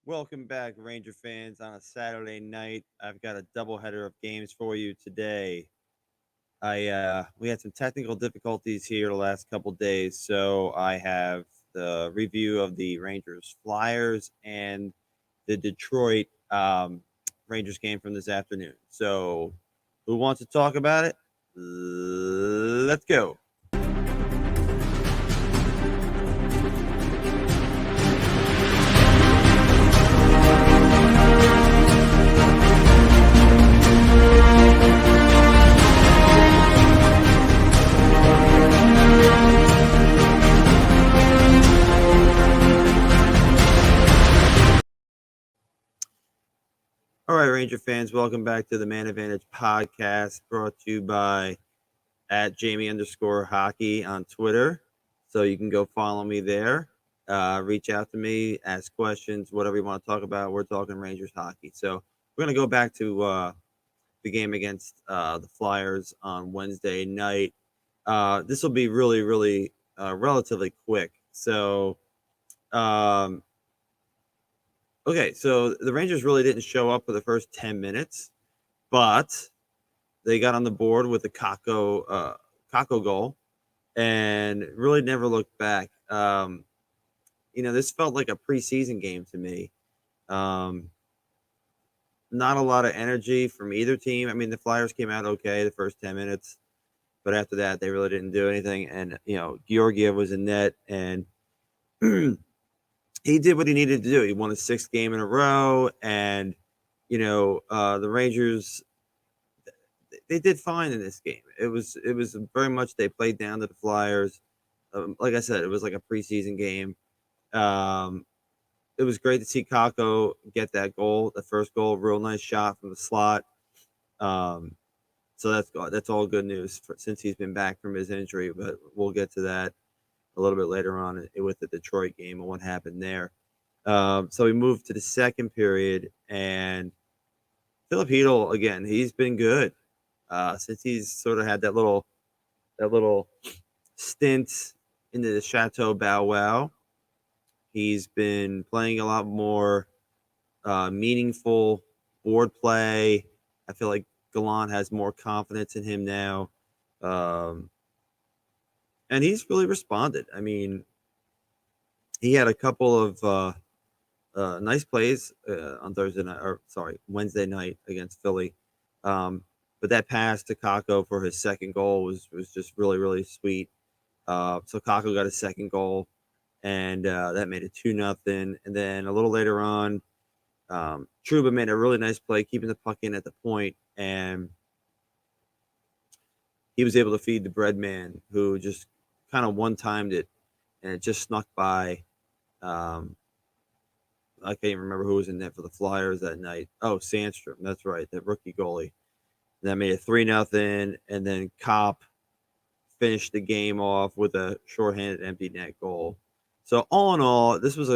Welcome back, Ranger fans, on a Saturday night. I've got a doubleheader of games for you today. I we had some technical difficulties here the last couple days, so I have the review of the Rangers Flyers and the Detroit Rangers game from this afternoon. So, who wants to talk about it? Let's go. All right, Ranger fans, welcome back to the Man Advantage podcast, brought to you by at Jamie underscore hockey on Twitter. So you can go follow me there. Reach out to me, ask questions, whatever you want to talk about. We're talking Rangers hockey. So we're going to go back to the game against the Flyers on Wednesday night. This will be really relatively quick. So, um, okay, so the Rangers really didn't show up for the first 10 minutes, but they got on the board with a Kako goal and really never looked back. This felt like a preseason game to me. Um, Not a lot of energy from either team. I mean, the Flyers came out okay the first 10 minutes, but after that, they really didn't do anything. And, Georgiev was in net, and he did what he needed to do. He won his sixth game in a row, and, the Rangers, they did fine in this game. It was very much they played down to the Flyers. Like I said, it was like a preseason game. Um, it was great to see Kako get that goal, the first goal, real nice shot from the slot. Um, so that's all good news since he's been back from his injury. But we'll get to that a little bit later on with the Detroit game and what happened there. So we moved to the second period, and Philip Hedl again. He's been good since he's sort of had that little stint into the Chateau Bow Wow. He's been playing a lot more meaningful board play. I feel like Gallant has more confidence in him now. Um, and he's really responded. I mean, he had a couple of nice plays on Thursday night, or sorry, Wednesday night against Philly. But that pass to Kako for his second goal was just really sweet. So Kako got his second goal, and that made it 2-0. And then a little later on, Trouba made a really nice play, keeping the puck in at the point, and he was able to feed the bread man, who just kind of one-timed it, and it just snuck by. Um, I can't even remember who was in net for the Flyers that night. Oh, Sandstrom, that's right, that rookie goalie. That made it 3-0, and then Cop finished the game off with a shorthanded empty net goal. So all in all, this was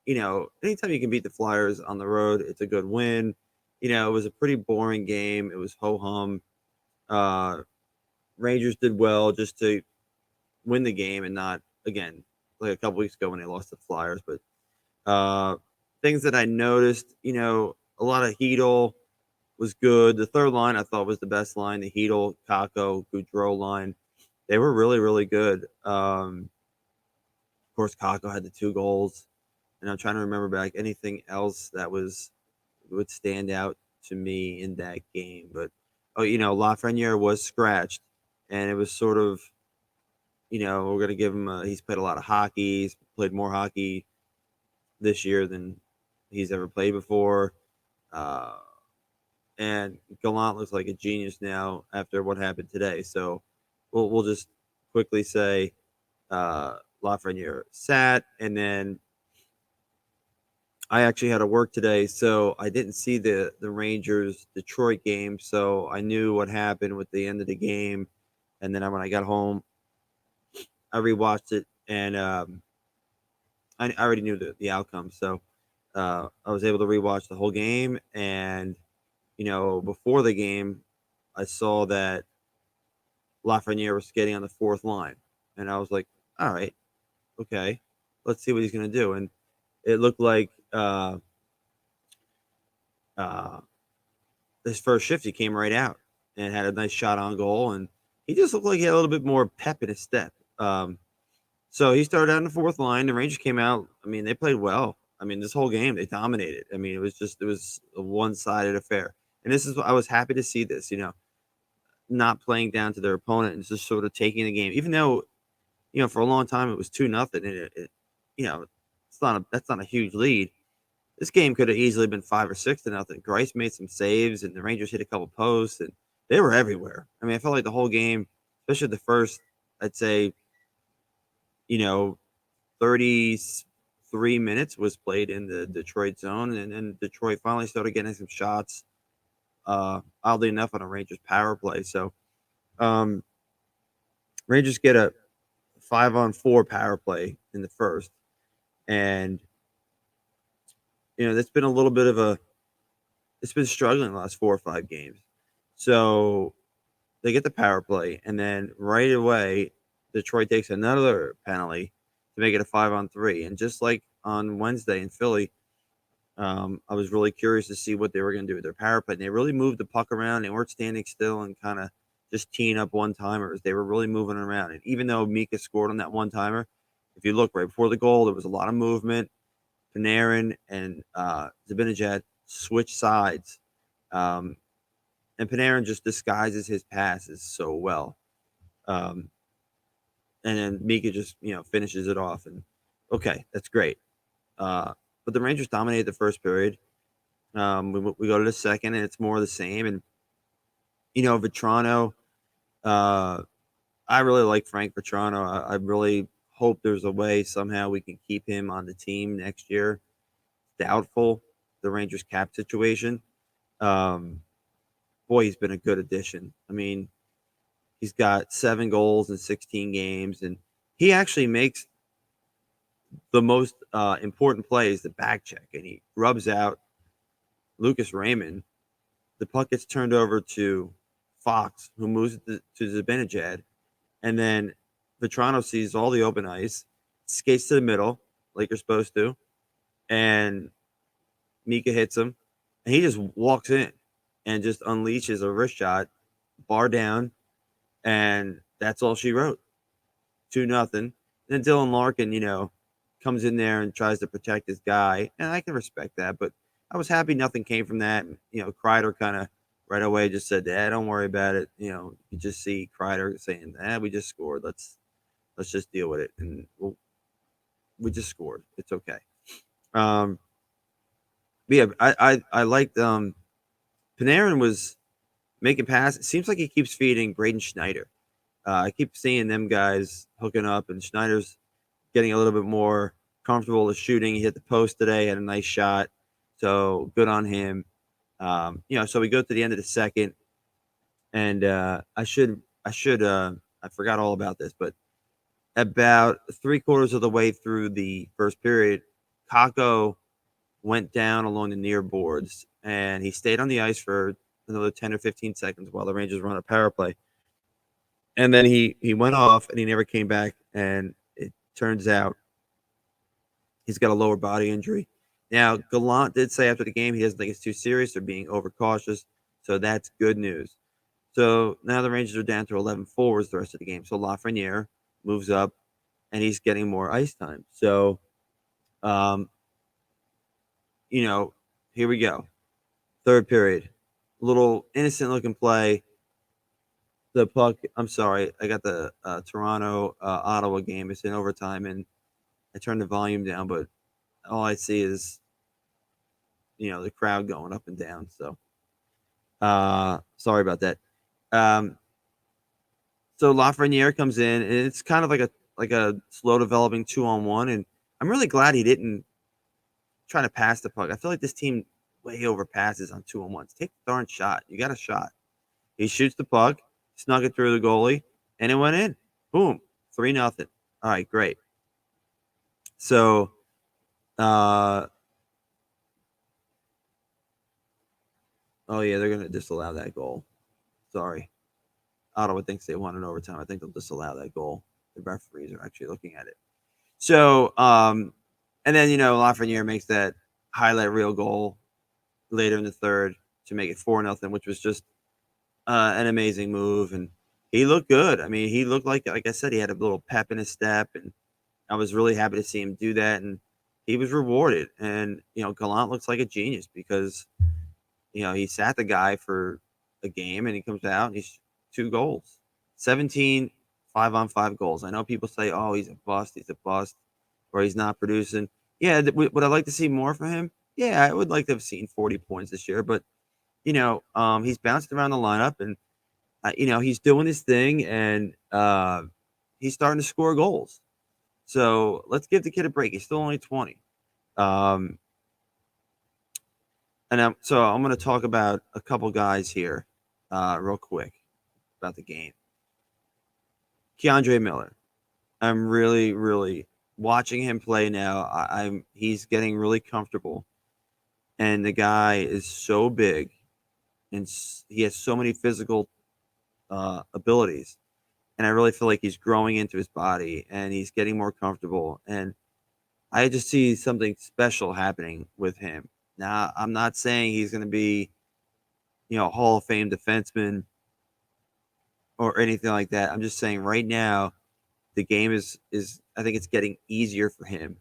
anytime you can beat the Flyers on the road, it's a good win. It was a pretty boring game. It was ho hum. Uh, Rangers did well just to win the game and not again like a couple weeks ago when they lost to the Flyers. But uh, things that I noticed, a lot of Hedel was good. The third line I thought was the best line. The Hedel, Kako, Goudreau line. They were really good. Of course, Kako had the two goals, and I'm trying to remember back anything else that would stand out to me in that game. But Lafreniere was scratched, and it was sort of we're gonna give him. He's played a lot of hockey. He's played more hockey this year than he's ever played before. Uh, and Gallant looks like a genius now after what happened today. So we'll just quickly say Lafreniere sat, and then I actually had to work today, so I didn't see the Rangers Detroit game. So I knew what happened with the end of the game, and then when I got home, I rewatched it, and I already knew the outcome. So I was able to rewatch the whole game, and before the game, I saw that Lafreniere was skating on the fourth line, and I was like, all right, okay, let's see what he's gonna do. And it looked like uh, uh, his first shift, he came right out and had a nice shot on goal, and he just looked like he had a little bit more pep in his step. So he started out in the fourth line. The Rangers came out. I mean, they played well. I mean, this whole game they dominated. I mean, it was a one sided affair. And this is I was happy to see this. Not playing down to their opponent and just sort of taking the game, even though for a long time it was 2-0, and that's not a huge lead. This game could have easily been 5 or 6-0. Grice made some saves, and the Rangers hit a couple posts, and they were everywhere. I mean, I felt like the whole game, especially the first, I'd say, you know, 33 minutes was played in the Detroit zone, and then Detroit finally started getting some shots. Oddly enough, on a Rangers power play. So, um, Rangers get a 5-on-4 power play in the first, and that's been a little bit of a it's been struggling the last 4 or 5 games. So they get the power play, and then right away, Detroit takes another penalty to make it a 5-on-3. And just like on Wednesday in Philly, I was really curious to see what they were going to do with their power play. And they really moved the puck around. They weren't standing still and kind of just teeing up one timers. They were really moving around. And even though Mika scored on that one timer, if you look right before the goal, there was a lot of movement. Panarin and Zibanejad switched sides. Um, and Panarin just disguises his passes so well. Um, and then Mika just, finishes it off. And okay, that's great. But the Rangers dominated the first period. We go to the second, and it's more of the same. And, Vetrano, uh, I really like Frank Vetrano. I really hope there's a way somehow we can keep him on the team next year. Doubtful, the Rangers cap situation. Um, Boy, he's been a good addition. I mean, he's got 7 goals in 16 games, and he actually makes the most important plays, the back check, and he rubs out Lucas Raymond. The puck gets turned over to Fox, who moves it to Zibanejad, and then Vetrano sees all the open ice, skates to the middle, like you're supposed to, and Mika hits him, and he just walks in and just unleashes a wrist shot, bar down, and that's all she wrote. 2-0. Then Dylan Larkin, comes in there and tries to protect his guy, and I can respect that. But I was happy nothing came from that. Kreider kind of right away just said, don't worry about it." You just see Kreider saying, we just scored. Let's just deal with it, and we just scored. It's okay." Um, but yeah, I liked Panarin was making passes. It seems like he keeps feeding Braden Schneider. I keep seeing them guys hooking up, and Schneider's getting a little bit more comfortable with shooting. He hit the post today, had a nice shot, so good on him. So we go to the end of the second, and I forgot all about this, but about 3/4 of the way through the first period, Kakko went down along the near boards, and he stayed on the ice for another 10 or 15 seconds while the Rangers run a power play. And then he went off, and he never came back, and it turns out he's got a lower body injury. Now, Gallant did say after the game he doesn't think it's too serious. They're being overcautious, so that's good news. So now the Rangers are down to 11 forwards the rest of the game. So Lafreniere moves up, and he's getting more ice time. So, um, here we go. Third period, little innocent looking play. The puck. I'm sorry, I got the Toronto Ottawa game. It's in overtime, and I turned the volume down, but all I see is the crowd going up and down. So sorry about that. Um, so Lafreniere comes in, and it's kind of like a slow developing 2-on-1, and I'm really glad he didn't try to pass the puck. I feel like this team way overpasses on 2-on-1s. Take the darn shot. You got a shot. He shoots the puck, snuck it through the goalie, and it went in. Boom, 3-0. All right, great. So, oh yeah, they're gonna disallow that goal. Sorry, Ottawa thinks they won in overtime. I think they'll disallow that goal. The referees are actually looking at it. So, and then Lafreniere makes that highlight reel goal later in the third to make it 4-0, which was just an amazing move. And he looked good. I mean, he looked like I said, he had a little pep in his step, and I was really happy to see him do that. And he was rewarded. And Gallant looks like a genius because he sat the guy for a game, and he comes out and he's 2 goals, 17 5-on-5 goals. I know people say, "Oh, he's a bust, or he's not producing." Yeah, would I like to see more from him? Yeah, I would like to have seen 40 points this year, but he's bounced around the lineup, and he's doing his thing, and he's starting to score goals. So let's give the kid a break. He's still only 20. Um, so I'm going to talk about a couple guys here, real quick about the game. Keandre Miller. I'm really, really watching him play now. He's getting really comfortable, and the guy is so big, and he has so many physical abilities, and I really feel like he's growing into his body, and he's getting more comfortable, and I just see something special happening with him. Now, I'm not saying he's going to be, Hall of Fame defenseman or anything like that. I'm just saying right now the game is I think it's getting easier for him.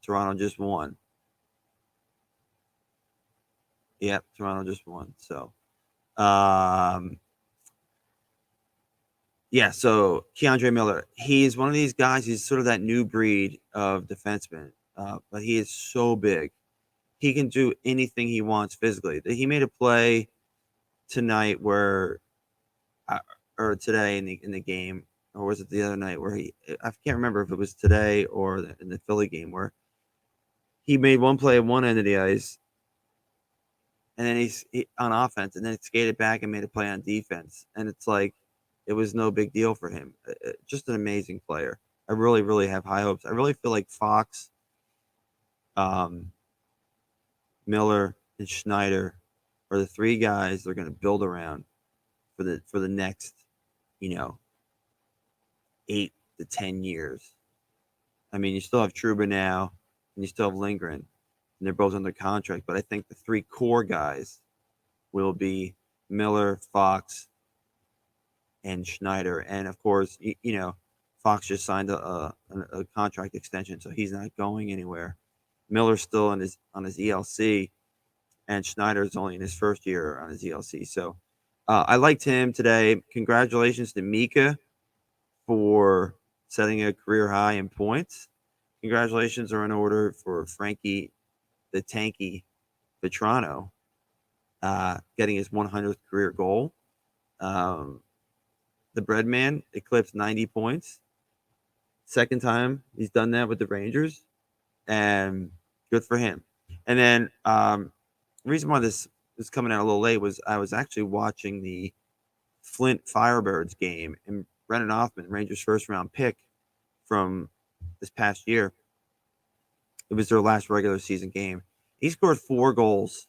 Toronto just won. Yep, Toronto just won. So, um, yeah. So Keandre Miller, he's one of these guys. He's sort of that new breed of defenseman, but he is so big. He can do anything he wants physically. He made a play tonight where, uh, or today in the game, or was it the other night where I can't remember if it was today or in the Philly game where he made one play at one end of the ice, and then he on offense, and then skated back and made a play on defense, and it's like it was no big deal for him. Just an amazing player. I really, really have high hopes. I really feel like Fox, um, Miller, and Schneider are the three guys they're going to build around for the next, you know, 8 to 10 years. I mean, you still have Trouba now, and you still have Lindgren, and they're both under contract. But I think the three core guys will be Miller, Fox, and Schneider. And of course, Fox just signed a contract extension, so he's not going anywhere. Miller's still on his ELC, and Schneider's only in his first year on his ELC. So I liked him today. Congratulations to Mika for setting a career high in points. Congratulations are in order for Frankie the Tanky Vetrano, getting his 100th career goal. Um, the Breadman eclipsed 90 points. Second time he's done that with the Rangers, and good for him. And then the reason why this is coming out a little late was I was actually watching the Flint Firebirds game, and Brennan Hoffman, Rangers first round pick from this past year. It was their last regular season game. He scored 4 goals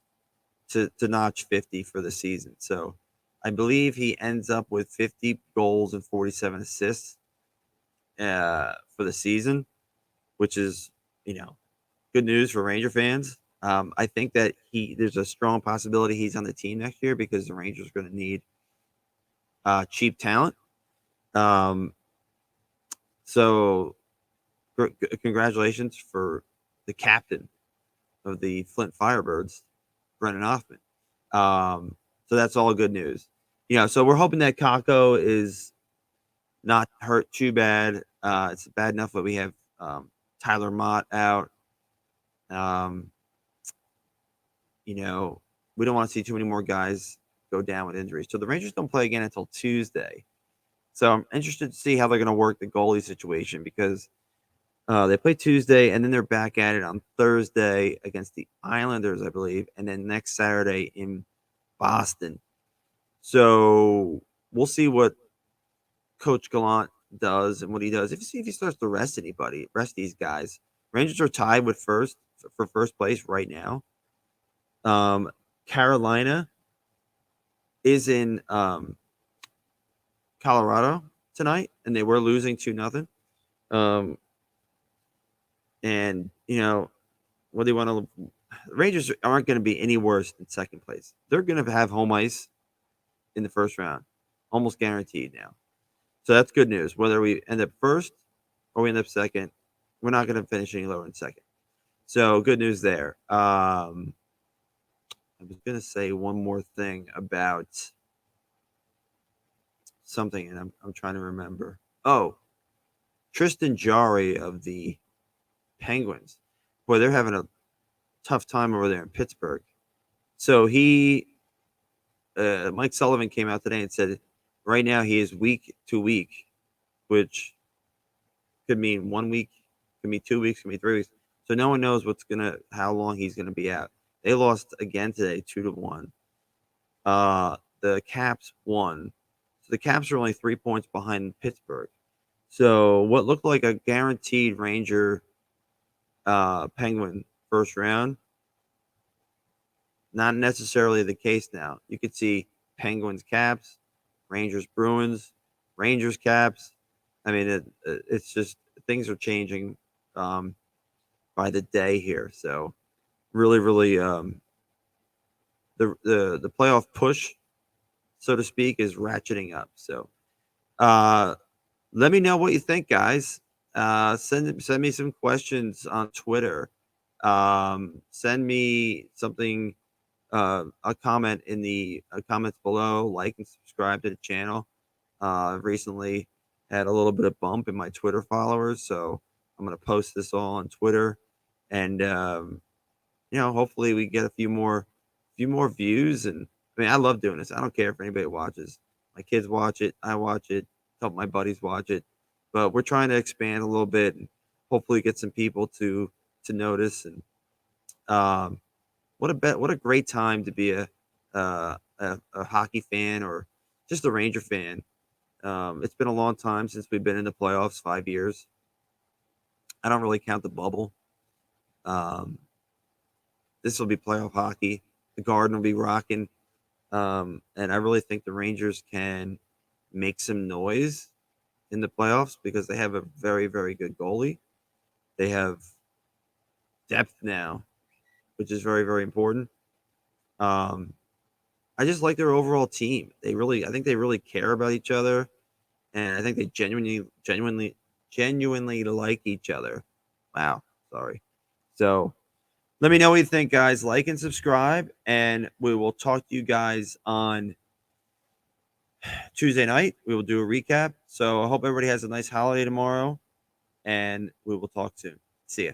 to notch 50 for the season. So I believe he ends up with 50 goals and 47 assists for the season, which is, good news for Ranger fans. I think that there's a strong possibility he's on the team next year because the Rangers are going to need cheap talent. Um, so congratulations for the captain of the Flint Firebirds, Brennan Hoffman. So that's all good news. So we're hoping that Kako is not hurt too bad. It's bad enough that we have Tyler Mott out. Um, we don't want to see too many more guys go down with injuries. So the Rangers don't play again until Tuesday. So I'm interested to see how they're going to work the goalie situation because they play Tuesday and then they're back at it on Thursday against the Islanders, I believe, and then next Saturday in Boston. So we'll see what Coach Gallant does and what he does. See if he starts to rest these guys. Rangers are tied with for first place right now. Carolina is in Colorado tonight, and they were losing 2-0. And what do you want to? the Rangers aren't going to be any worse than second place. They're going to have home ice in the first round, almost guaranteed now. So that's good news. Whether we end up first or we end up second, we're not going to finish any lower than second. So good news there. I was going to say one more thing about something, and I'm trying to remember. Oh, Tristan Jarry of the Penguins. Boy, they're having a tough time over there in Pittsburgh. So Mike Sullivan came out today and said right now he is week to week, which could mean 1 week, could mean 2 weeks, could mean 3 weeks. So no one knows how long he's gonna be out. They lost again today, 2-1. The Caps won. So the Caps are only 3 points behind Pittsburgh. So what looked like a guaranteed Ranger Penguin first round, not necessarily the case now. You could see Penguins Caps, Rangers Bruins, Rangers Caps. I mean, it's just things are changing by the day here. So really, really, the playoff push, so to speak, is ratcheting up. So let me know what you think, guys. Send me some questions on Twitter. Send me something, a comment in the comments below. Like and subscribe to the channel. Recently had a little bit of bump in my Twitter followers, so I'm gonna post this all on Twitter, and hopefully we get a few more views. And I mean, I love doing this. I don't care if anybody watches. My kids watch it. I watch it. A couple of my buddies watch it. But we're trying to expand a little bit and hopefully get some people to notice. And um, what a great time to be a hockey fan or just a Ranger fan. It's been a long time since we've been in the playoffs, 5 years. I don't really count the bubble. Um, this will be playoff hockey. The Garden will be rocking. And I really think the Rangers can make some noise in the playoffs because they have a very, very good goalie. They have depth now, which is very, very important. Um, I just like their overall team. I think they really care about each other, and I think they genuinely like each other. Wow, sorry. So let me know what you think, guys. Like and subscribe, and we will talk to you guys on Tuesday night. We will do a recap. So I hope everybody has a nice holiday tomorrow, and we will talk soon. See ya.